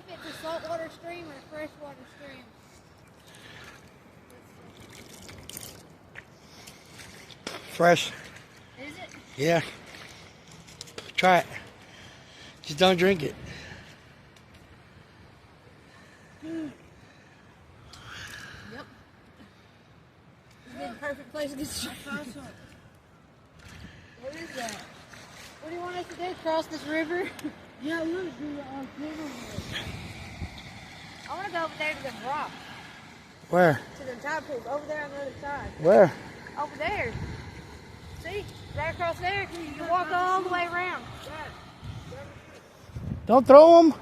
if it's a saltwater stream or a freshwater stream. Fresh. Is it? Yeah. Try it. Just don't drink it. Yep. It's a perfect place to get started. What is that? What do you want us to do? Cross this river? Yeah, look, dude, I want to go over there to the rock. Where? To the tide pools. Over there on the other side. Where? Over there. See? Right across there. You can walk all the way around. Don't throw them.